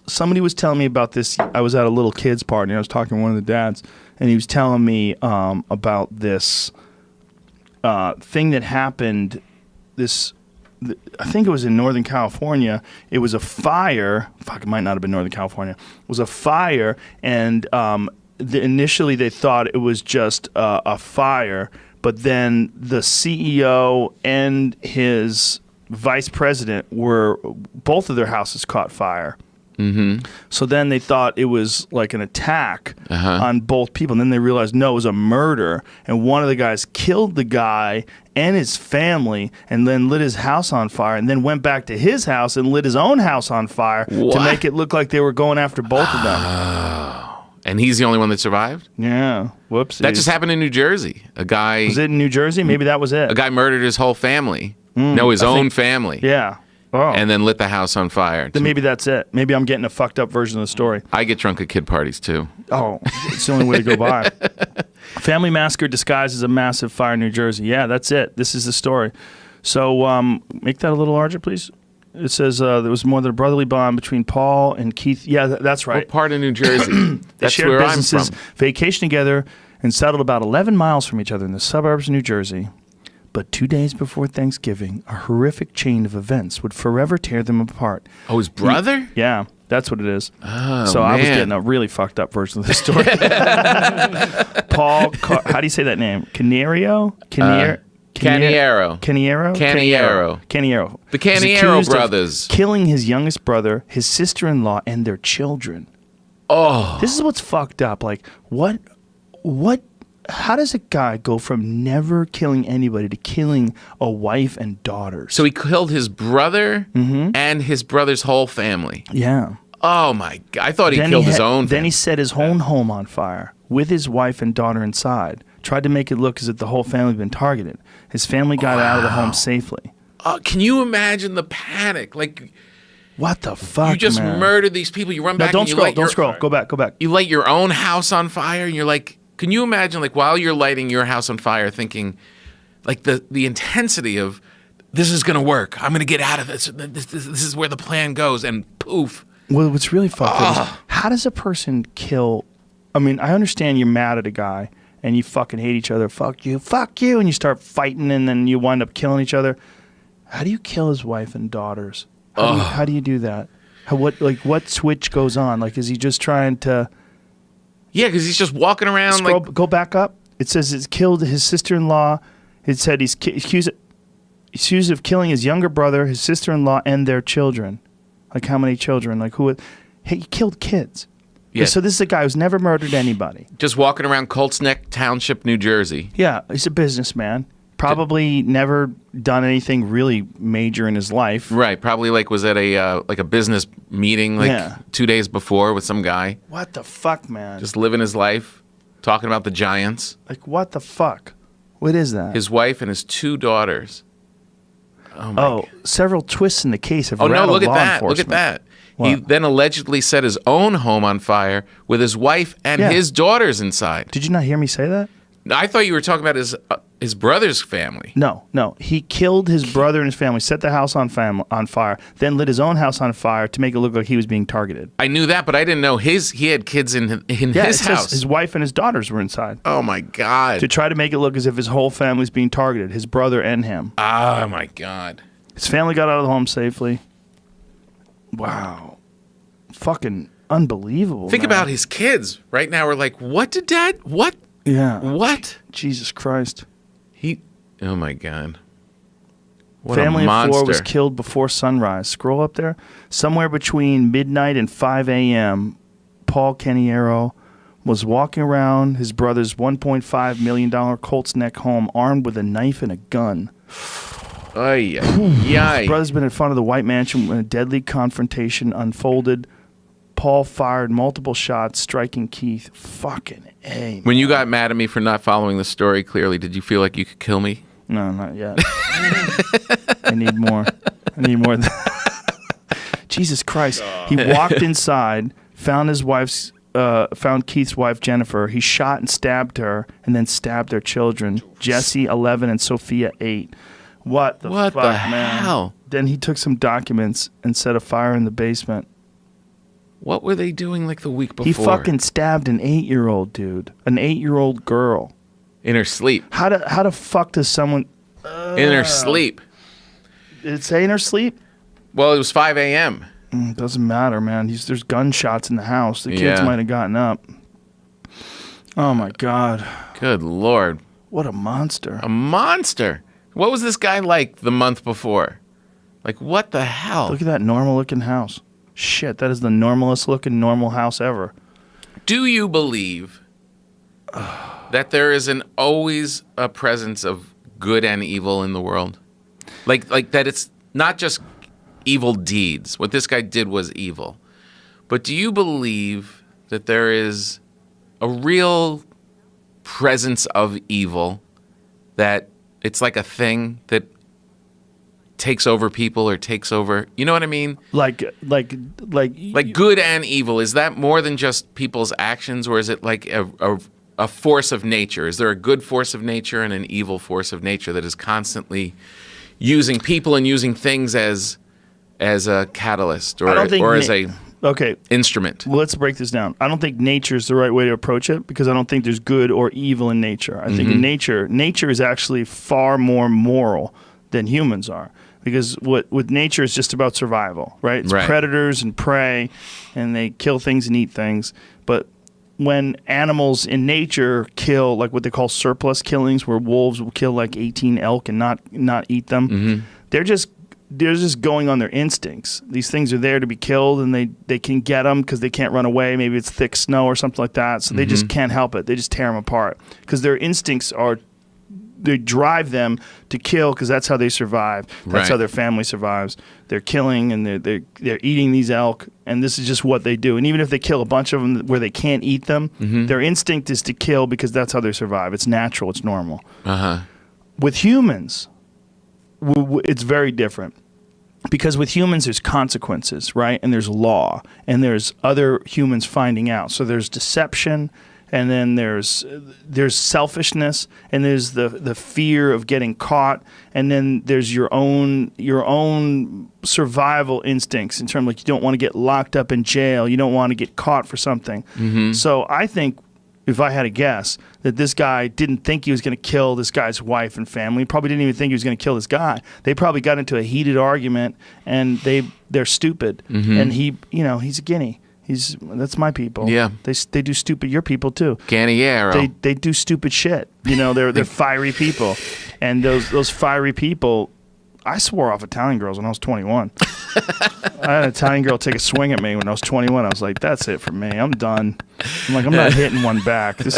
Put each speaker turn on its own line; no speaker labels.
Somebody was telling me about this. I was at a little kids party. And I was talking to one of the dads, and he was telling me about this thing that happened. I think it was in Northern California. It was a fire. Fuck, it might not have been Northern California. It was a fire, and initially they thought it was just a fire, but then the CEO and his vice president both of their houses caught fire.
Mm-hmm.
So then they thought it was like an attack on both people. And then they realized, no, it was a murder. And one of the guys killed the guy and his family and then lit his house on fire and then went back to his house and lit his own house on fire to make it look like they were going after both of them.
Oh. And he's the only one that survived?
Yeah. Whoops.
That just happened in New Jersey. A guy...
Was it in New Jersey? Maybe that was it.
A guy murdered his whole family. His own family.
Yeah. Oh.
And then lit the house on fire.
Then maybe that's it. Maybe I'm getting a fucked up version of the story.
I get drunk at kid parties, too.
Oh, it's the only way to go by. Family massacre disguised as a massive fire in New Jersey. Yeah, that's it. This is the story. So make that a little larger, please. It says there was more than a brotherly bond between Paul and Keith. Yeah, that's right.
What part of New Jersey?
They
That's
shared
where
businesses,
I'm from.
vacation together, and settled about 11 miles from each other in the suburbs of New Jersey. But 2 days before Thanksgiving, a horrific chain of events would forever tear them apart.
Oh, his brother?
Yeah, that's what it is.
Oh,
so
man.
I was getting a really fucked up version of this story. Paul, how do you say that name? Caniero?
Caniero.
Caniero.
The Caniero brothers.
Killing his youngest brother, his sister-in-law, and their children.
Oh.
This is what's fucked up. Like, what, how does a guy go from never killing anybody to killing a wife and daughters?
So he killed his brother and his brother's whole family.
Yeah.
Oh, my God. I thought he killed his own family.
Then he set his own home on fire with his wife and daughter inside. Tried to make it look as if the whole family had been targeted. His family got out of the home safely.
Can you imagine the panic? Like,
what the fuck,
you just murdered these people. You run back
don't
and you
scroll,
light
don't scroll. Go back.
You light your own house on fire, and you're like, can you imagine, like, while you're lighting your house on fire, thinking, like, the intensity of, this is going to work. I'm going to get out of this. This is where the plan goes, and poof.
Well, what's really fucked up is, how does a person kill? I mean, I understand you're mad at a guy, and you fucking hate each other. Fuck you, and you start fighting, and then you wind up killing each other. How do you kill his wife and daughters? How do you do that? What switch goes on? Like, is he just trying to...
Yeah, because he's just walking around.
Go back up. It says it's killed his sister-in-law. It said he's accused of killing his younger brother, his sister-in-law, and their children. Like, how many children? Like, who? Hey, he killed kids. Yeah. So this is a guy who's never murdered anybody.
Just walking around Colts Neck Township, New Jersey.
Yeah, he's a businessman. Probably never done anything really major in his life.
Right. Probably was at a business meeting 2 days before with some guy.
What the fuck, man?
Just living his life, talking about the Giants.
Like, what the fuck? What is that?
His wife and his 2 daughters. Oh,
several twists in the case have
rattled
law
look at that.
enforcement.
Look at that.
What?
He then allegedly set his own home on fire with his wife and his daughters inside.
Did you not hear me say that?
I thought you were talking about his brother's family.
No. He killed his brother and his family, set the house on fire, then lit his own house on fire to make it look like he was being targeted.
I knew that, but I didn't know he had kids in his house.
His wife and his daughters were inside.
Oh, my God.
To try to make it look as if his whole family was being targeted, his brother and him.
Oh, my God.
His family got out of the home safely. Wow. Fucking unbelievable.
Think about his kids. Right now, we're like, what did Dad? What?
Yeah.
What?
Jesus Christ.
Oh, my God. What
Family
a monster.
of 4 was killed before sunrise. Scroll up there. Somewhere between midnight and 5 a.m., Paul Caniero was walking around his brother's $1.5 million Colts Neck home armed with a knife and a gun.
His
brother's been in front of the White Mansion when a deadly confrontation unfolded. Paul fired multiple shots, striking Keith. Fucking A.
When you got mad at me for not following the story clearly, did you feel like you could kill me?
No, not yet. I need more. Jesus Christ. He walked inside, found Keith's wife, Jennifer. He shot and stabbed her, and then stabbed their children, Jesse, 11, and Sophia, 8. What the fuck, man?
Hell?
Then he took some documents and set a fire in the basement.
What were they doing like the week before?
He fucking stabbed an 8-year-old dude, an 8-year-old girl.
In her sleep.
How the fuck does someone?
In her sleep.
Did it say in her sleep?
Well, it was 5 a.m.
Doesn't matter, man. There's gunshots in the house. The kids
Yeah.
might have gotten up. Oh my God.
Good Lord.
What a monster.
A monster. What was this guy like the month before? Like, what the hell?
Look at that normal looking house. Shit, that is the normalest looking normal house ever.
Do you believe that there is always a presence of good and evil in the world? Like that it's not just evil deeds. What this guy did was evil. But do you believe that there is a real presence of evil, that it's like a thing that takes over people or takes over, you know what I mean?
Like
Good and evil, is that more than just people's actions, or is it like a force of nature? Is there a good force of nature and an evil force of nature that is constantly using people and using things as a catalyst or as a instrument?
Well, let's break this down. I don't think nature is the right way to approach it, because I don't think there's good or evil in nature. I think in nature is actually far more moral than humans are. Because with nature is just about survival, right? It's predators and prey, and they kill things and eat things. But when animals in nature kill, like what they call surplus killings, where wolves will kill like 18 elk and not eat them, they're just going on their instincts. These things are there to be killed, and they can get them because they can't run away. Maybe it's thick snow or something like that. So they just can't help it. They just tear them apart because their instincts they drive them to kill, because that's how they survive. That's how their family survives. They're killing, and they're eating these elk, and this is just what they do. And even if they kill a bunch of them where they can't eat them, their instinct is to kill because that's how they survive. It's natural. It's normal. With humans, it's very different. Because with humans, there's consequences, right? And there's law, and there's other humans finding out. So there's deception, and then there's selfishness, and there's the fear of getting caught, and then there's your own survival instincts in terms of, like, you don't want to get locked up in jail, you don't want to get caught for something. So I think, if I had to guess, that this guy didn't think he was going to kill this guy's wife and family. Probably didn't even think he was going to kill this guy. They probably got into a heated argument, and they're stupid. And he's a guinea. That's my people.
Yeah.
They do stupid. Your people too.
Guinea-ero.
They do stupid shit. They're fiery people, and those fiery people. I swore off Italian girls when I was 21. I had an Italian girl take a swing at me when I was 21. I was like, that's it for me. I'm done. I'm not hitting one back. This